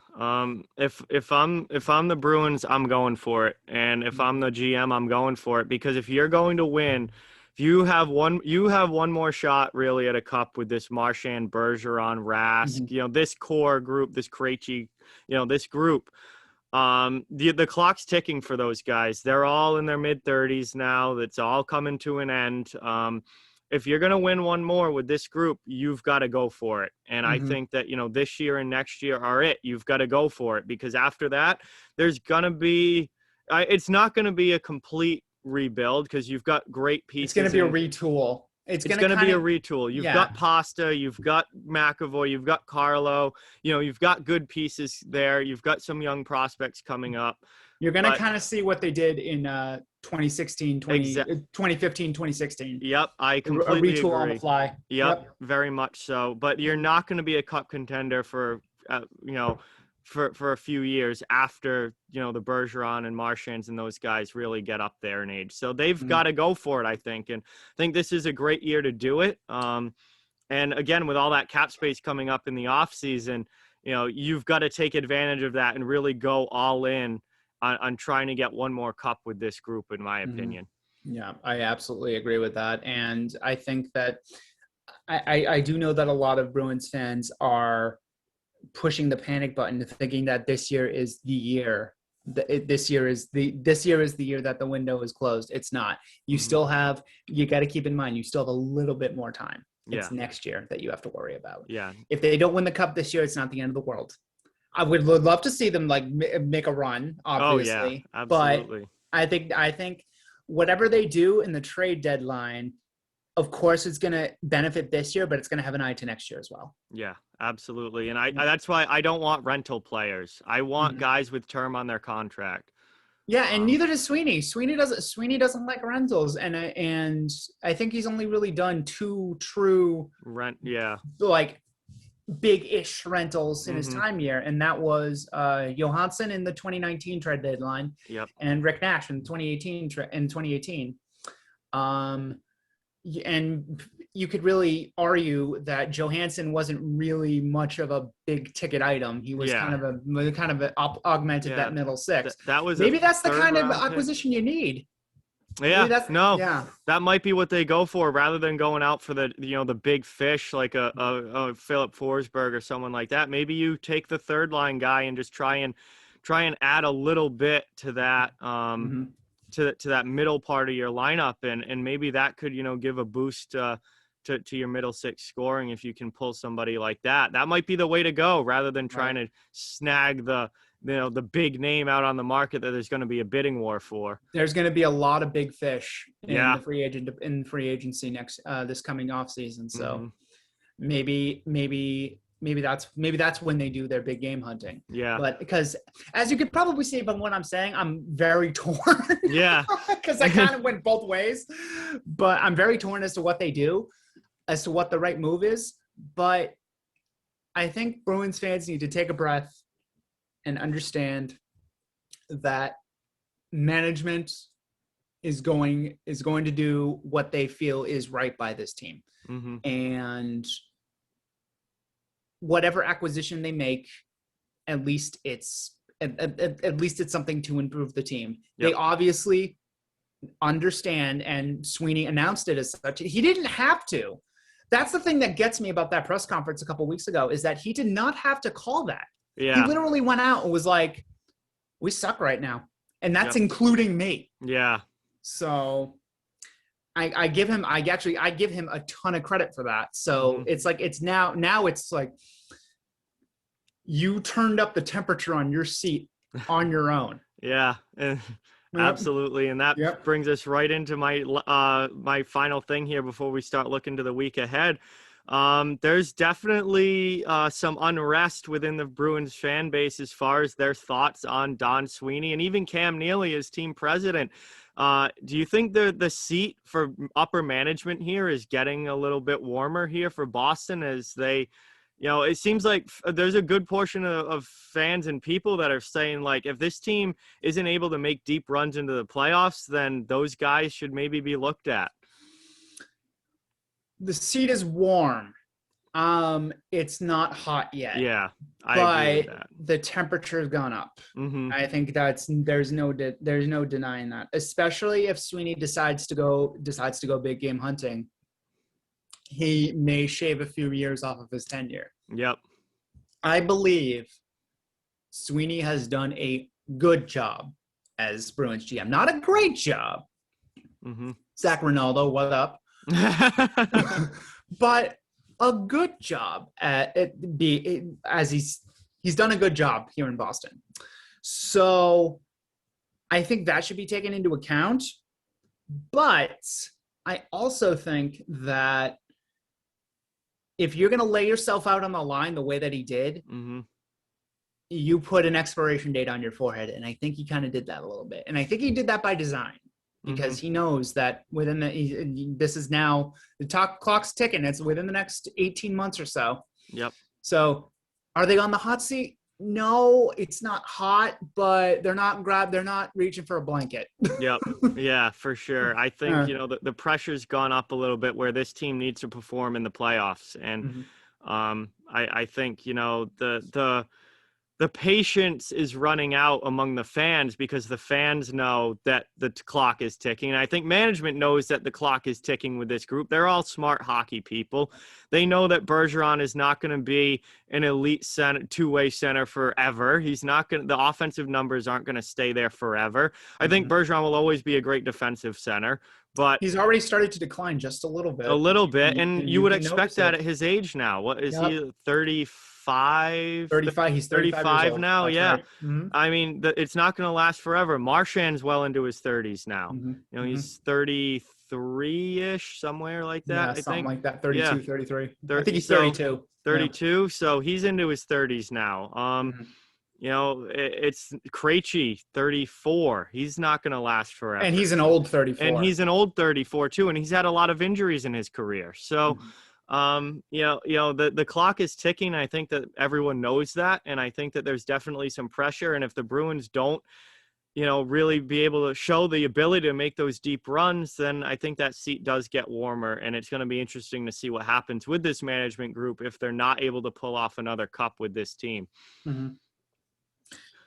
If I'm the Bruins, I'm going for it. And if I'm the GM, I'm going for it, because if you're going to win, if you have one more shot really at a cup with this Marchand, Bergeron, Rask, this core group, this Krejci, this group, the clock's ticking for those guys. They're all in their mid-30s now. That's all coming to an end. If you're going to win one more with this group, you've got to go for it. And I think that, this year and next year are it. You've got to go for it, because after that, there's going to be it's not going to be a complete rebuild, because you've got great pieces.
It's going to be a retool. It's going to
be a retool. You've got Pasta, you've got McAvoy, you've got Carlo, you've got good pieces there. You've got some young prospects coming up.
You're going to kind of see what they did in 2015, 2016.
Yep, I completely
agree. A retool
agree.
On the fly.
Yep, very much so. But you're not going to be a cup contender for a few years after, the Bergeron and Marchands and those guys really get up there in age. So they've got to go for it, I think. And I think this is a great year to do it. And again, with all that cap space coming up in the off season, you've got to take advantage of that and really go all in on trying to get one more cup with this group, in my opinion.
Yeah, I absolutely agree with that. And I think that I do know that a lot of Bruins fans are pushing the panic button, thinking that this year is the year. This year is the year that the window is closed. It's not. You still have. You got to keep in mind, you still have a little bit more time. It's next year that you have to worry about.
Yeah.
If they don't win the cup this year, it's not the end of the world. I would love to see them make a run, obviously.
Oh, yeah, absolutely.
But I think whatever they do in the trade deadline, of course, it's going to benefit this year, but it's going to have an eye to next year as well.
Yeah, absolutely. And I that's why I don't want rental players. I want guys with term on their contract.
Yeah, and neither does Sweeney. Sweeney doesn't like rentals, and I think he's only really done 2 true big-ish rentals in his time here, and that was Johansson in the 2019 trade deadline, and Rick Nash in 2018. And you could really argue that Johansson wasn't really much of a big ticket item. He was kind of augmented that middle six.
That was
maybe that's the kind of acquisition you need. Maybe
Yeah,
that's
no,
yeah.
that might be what they go for rather than going out for the big fish like a Philip Forsberg or someone like that. Maybe you take the third line guy and just try and add a little bit to that
Mm-hmm.
to that middle part of your lineup, and maybe that could give a boost to your middle six scoring if you can pull somebody like that. That might be the way to go rather than trying
Right.
to snag the big name out on the market that there's going to be a bidding war for.
There's going to be a lot of big fish in
Yeah.
the free agency next this coming off season. So
Hmm.
maybe that's when they do their big game hunting.
Yeah.
But because as you could probably see from what I'm saying, I'm very torn
Yeah.
because I kind of went both ways. But I'm very torn as to what they do, as to what the right move is. But I think Bruins fans need to take a breath and understand that management is going to do what they feel is right by this team.
Hmm.
And whatever acquisition they make, at least it's something to improve the team.
Yep.
They obviously understand, and Sweeney announced it as such. He didn't have to. That's the thing that gets me about that press conference a couple weeks ago, is that he did not have to call that.
Yeah.
He literally went out and was like, we suck right now. And that's including me.
Yeah.
So I give him a ton of credit for that. So it's like, it's now it's like you turned up the temperature on your seat on your own.
Yeah. Absolutely. And that brings us right into my final thing here before we start looking to the week ahead. There's definitely some unrest within the Bruins fan base as far as their thoughts on Don Sweeney and even Cam Neely as team president. Do you think the seat for upper management here is getting a little bit warmer here for Boston as they, it seems like there's a good portion of fans and people that are saying, like, if this team isn't able to make deep runs into the playoffs, then those guys should maybe be looked at.
The seat is warm. It's not hot yet.
Yeah, I agree with that.
The temperature's gone up.
Mm-hmm.
I think there's no denying that, especially if Sweeney decides to go big game hunting. He may shave a few years off of his tenure.
Yep.
I believe Sweeney has done a good job as Bruins GM. Not a great job.
Mm-hmm.
Zach Ronaldo, what up? But a good job at as he's done a good job here in Boston. So I think that should be taken into account. But I also think that if you're going to lay yourself out on the line the way that he did,
mm-hmm.
you put an expiration date on your forehead. And I think he kind of did that a little bit. And I think he did that by design, because he knows that this is now the clock's ticking. It's within the next 18 months or so.
Yep.
So are they on the hot seat? No, it's not hot, but they're not reaching for a blanket.
Yep. Yeah, for sure. I think, the pressure's gone up a little bit where this team needs to perform in the playoffs. And I think, the patience is running out among the fans because the fans know that the clock is ticking. And I think management knows that the clock is ticking with this group. They're all smart hockey people. They know that Bergeron is not going to be an elite center, two-way center forever. He's not going to, the offensive numbers aren't going to stay there forever. I think Bergeron will always be a great defensive center, but
he's already started to decline just a little bit.
And you would expect that at his age now. What is he, 35?
35. He's
35 now.
That's
yeah.
Right. Mm-hmm.
I mean, it's not going to last forever. Marchand's well into his 30s now.
Mm-hmm.
He's 33-ish, somewhere like that.
Yeah,
I
something
think
like that. 32,
yeah.
33. I think he's 32.
32. Yeah. So he's into his 30s now. It's Krejci, 34. He's not going to last forever.
And he's an old 34.
And he's an old 34 too. And he's had a lot of injuries in his career. So, the clock is ticking. I think that everyone knows that. And I think that there's definitely some pressure. And if the Bruins don't, really be able to show the ability to make those deep runs, then I think that seat does get warmer. And it's going to be interesting to see what happens with this management group if they're not able to pull off another cup with this team.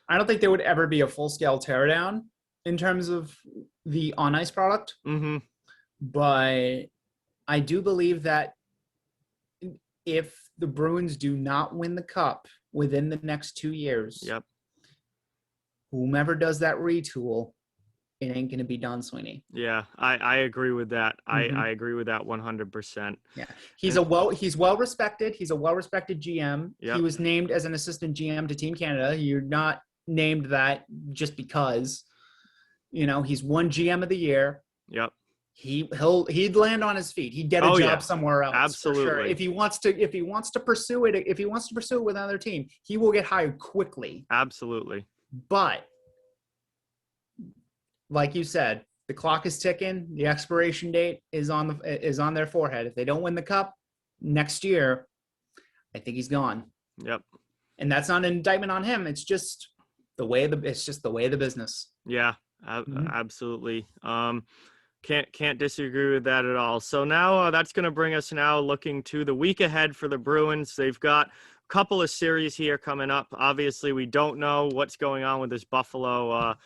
I don't think there would ever be a full-scale teardown in terms of the on ice product,
Mm-hmm.
but I do believe that if the Bruins do not win the cup within the next 2 years,
Yep.
whomever does that retool, it ain't going to be Don Sweeney.
Yeah, I agree with that.
Mhm.
I agree with that 100%.
Yeah, he's
And
well respected. He's a well respected GM. He
yep.
was named as an assistant GM to Team Canada. You're not named that just because. He's one GM of the year.
Yep.
He'd land on his feet. He'd get a
Oh,
job
yeah.
somewhere else for sure.
Absolutely.
If he wants to pursue it with another team, he will get hired quickly.
Absolutely.
But like you said, the clock is ticking. The expiration date is on their forehead. If they don't win the cup next year, I think he's gone.
Yep.
And that's not an indictment on him. It's just the way of the business.
Yeah, absolutely. Can't disagree with that at all. So now that's going to bring us now looking to the week ahead for the Bruins. They've got a couple of series here coming up. Obviously, we don't know what's going on with this Buffalo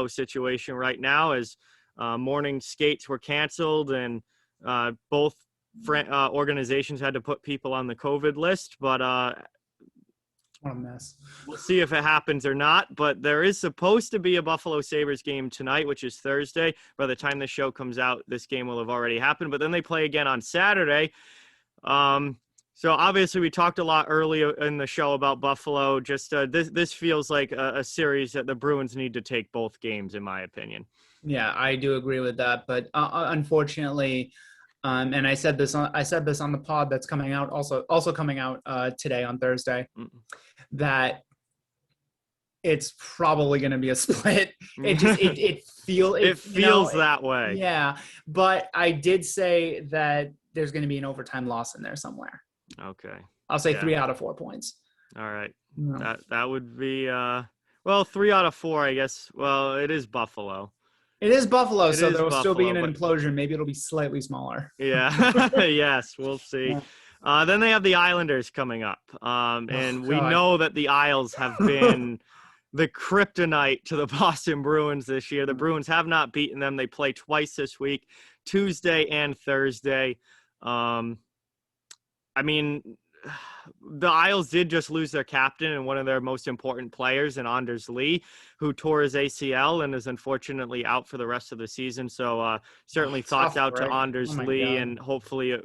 situation right now, as morning skates were canceled and both organizations had to put people on the COVID list. But
what a mess.
we'll see if it happens or not, but there is supposed to be a Buffalo Sabres game tonight, which is Thursday. By the time the show comes out, this game will have already happened, but then they play again on Saturday. So obviously we talked a lot earlier in the show about Buffalo. Just this feels like a series that the Bruins need to take both games, in my opinion.
Yeah, I do agree with that, but unfortunately, and I said this on the pod that's coming out, also coming out today on Thursday, that it's probably going to be a split. It feels
that way.
Yeah, but I did say that there's going to be an overtime loss in there somewhere.
Okay.
I'll say 3 out of 4 points.
All right.
No.
That would be 3 out of 4, I guess. Well, it is Buffalo.
It is Buffalo, so there will still be an implosion. Maybe it'll be slightly smaller.
Yeah. Yes, we'll see. Yeah. Then they have the Islanders coming up. And we know that the Isles have been the kryptonite to the Boston Bruins this year. The Bruins have not beaten them. They play twice this week, Tuesday and Thursday. I mean, the Isles did just lose their captain and one of their most important players in Anders Lee, who tore his ACL and is unfortunately out for the rest of the season. So certainly thoughts out to Anders Lee and hopefully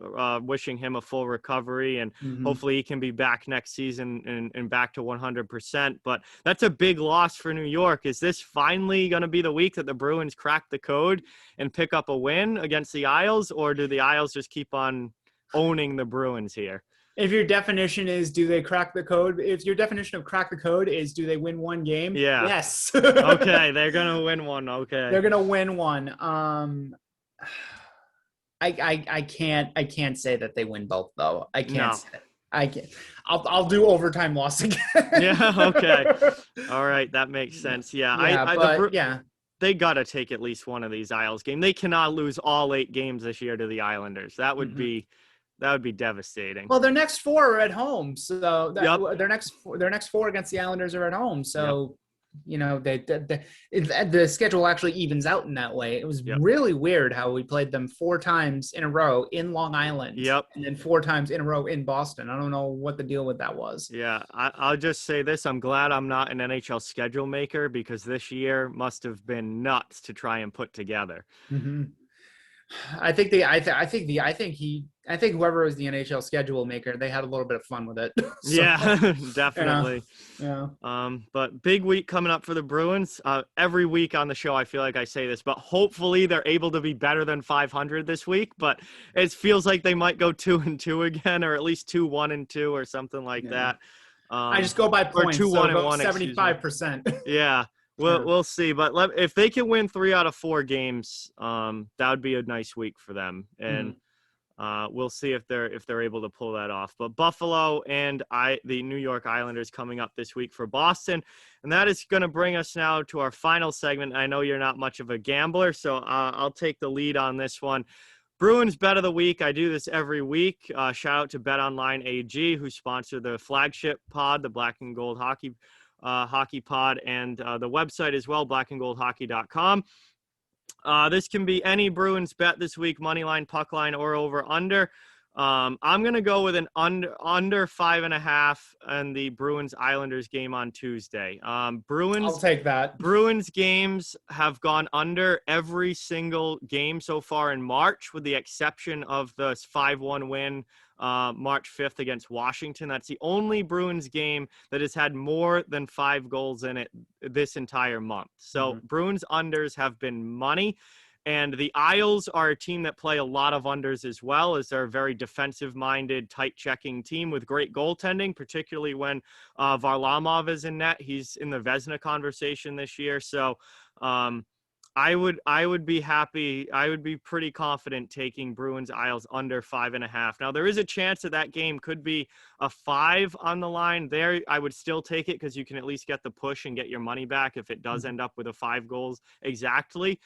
wishing him a full recovery and hopefully he can be back next season and back to 100%. But that's a big loss for New York. Is this finally going to be the week that the Bruins crack the code and pick up a win against the Isles, or do the Isles just keep on owning the Bruins here?
If your definition is, do they crack the code? If your definition of crack the code is, do they win one game?
Yeah.
Yes.
Okay, they're gonna win one. Okay.
They're gonna win one. I can't say that they win both though. I can't. Say it. I can't. I'll do overtime loss again.
Yeah. Okay. All right, that makes sense. Yeah. They gotta take at least one of these Isles games. They cannot lose all 8 games this year to the Islanders. That would be devastating.
Well, their next 4 are at home, so their next 4 against the Islanders are at home. So, the schedule actually evens out in that way. It was really weird how we played them 4 times in a row in Long Island, and then 4 times in a row in Boston. I don't know what the deal with that was.
Yeah, I'll just say this: I'm glad I'm not an NHL schedule maker, because this year must have been nuts to try and put together.
Mm-hmm. I think whoever was the NHL schedule maker, they had a little bit of fun with it. So,
yeah, definitely.
Yeah.
But big week coming up for the Bruins. Every week on the show, I feel like I say this, but hopefully they're able to be better than 500 this week. But it feels like they might go 2-2 again, or at least 2-1-2 or something like that.
I just go by points.
Or 2-1-1,
75%.
Yeah. We'll see, but if they can win 3 out of 4 games, that would be a nice week for them, and we'll see if they're able to pull that off. But Buffalo and the New York Islanders coming up this week for Boston, and that is going to bring us now to our final segment. I know you're not much of a gambler, so I'll take the lead on this one. Bruins Bet of the Week. I do this every week. Shout out to BetOnline AG, who sponsor the flagship pod, the Black and Gold Hockey Hockey Pod, and the website as well, blackandgoldhockey.com. This can be any Bruins bet this week, money line, puck line, or over under. I'm going to go with an under 5.5 in the Bruins Islanders game on Tuesday.
I'll
Bruins
take that.
Bruins games have gone under every single game so far in March, with the exception of the 5-1 win March 5th against Washington. That's the only Bruins game that has had more than 5 goals in it this entire month. So Bruins unders have been money. And the Isles are a team that play a lot of unders as well, as they're a very defensive-minded, tight-checking team with great goaltending, particularly when Varlamov is in net. He's in the Vezina conversation this year. So I would be happy. I would be pretty confident taking Bruins Isles under 5.5. Now, there is a chance that game could be a 5 on the line. There, I would still take it because you can at least get the push and get your money back if it does end up with a 5 goals exactly.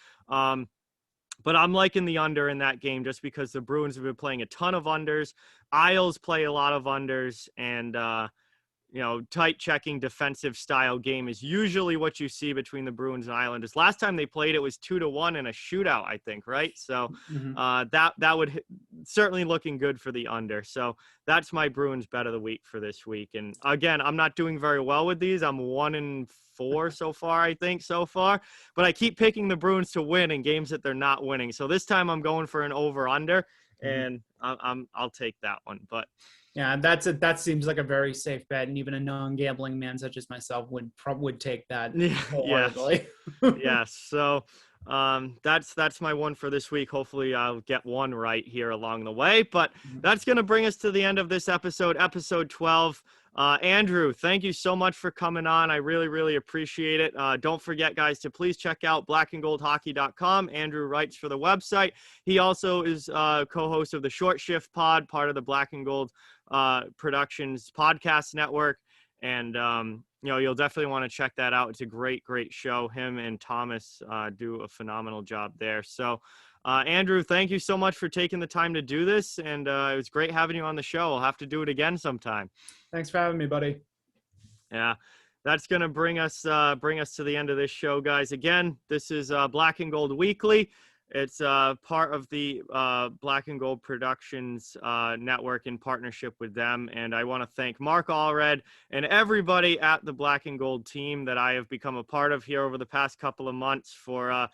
But I'm liking the under in that game just because the Bruins have been playing a ton of unders. Isles play a lot of unders, and tight checking defensive style game is usually what you see between the Bruins and Islanders. Last time they played, it was 2-1 in a shootout, I think, right? So that would certainly looking good for the under. So that's my Bruins bet of the week for this week. And again, I'm not doing very well with these. I'm 1-4 so far, I think, but I keep picking the Bruins to win in games that they're not winning. So this time I'm going for an over under, and I'll take that one. But
yeah, that seems like a very safe bet, and even a non-gambling man such as myself would take that wholeheartedly.
Yes. So that's my one for this week. Hopefully I'll get one right here along the way. But that's going to bring us to the end of this episode 12. Andrew, thank you so much for coming on. I really, really appreciate it. Don't forget, guys, to please check out blackandgoldhockey.com. Andrew writes for the website. He also is co-host of the Short Shift Pod, part of the Black and Gold Productions podcast network. And, you'll definitely want to check that out. It's a great, great show. Him and Thomas do a phenomenal job there. So, Andrew, thank you so much for taking the time to do this. And it was great having you on the show. We'll have to do it again sometime.
Thanks for having me, buddy.
Yeah, that's going to bring us to the end of this show, guys. Again, this is Black and Gold Weekly. It's part of the Black and Gold Productions network in partnership with them. And I want to thank Mark Allred and everybody at the Black and Gold team that I have become a part of here over the past couple of months for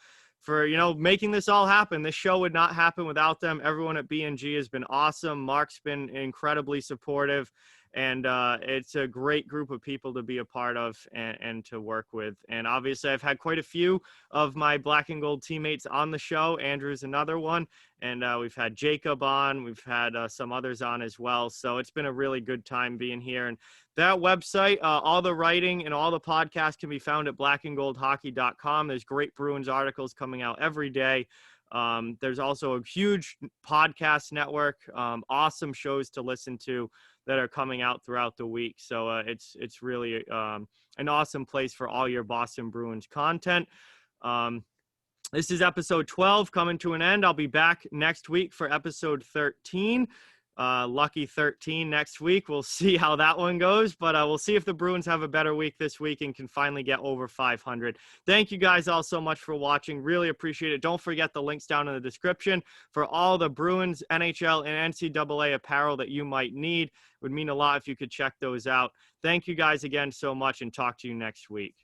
making this all happen. This show would not happen without them. Everyone at B&G has been awesome. Mark's been incredibly supportive. And it's a great group of people to be a part of and to work with. And obviously, I've had quite a few of my Black and Gold teammates on the show. Andrew's another one. And we've had Jacob on. We've had some others on as well. So it's been a really good time being here. And that website, all the writing and all the podcasts can be found at blackandgoldhockey.com. There's great Bruins articles coming out every day. There's also a huge podcast network, awesome shows to listen to that are coming out throughout the week. So it's really an awesome place for all your Boston Bruins content. This is episode 12 coming to an end. I'll be back next week for episode 13. Lucky 13 next week. We'll see how that one goes, but we'll see if the Bruins have a better week this week and can finally get over 500. Thank you guys all so much for watching. Really appreciate it. Don't forget the links down in the description for all the Bruins, NHL, and NCAA apparel that you might need. It would mean a lot if you could check those out. Thank you guys again so much, and talk to you next week.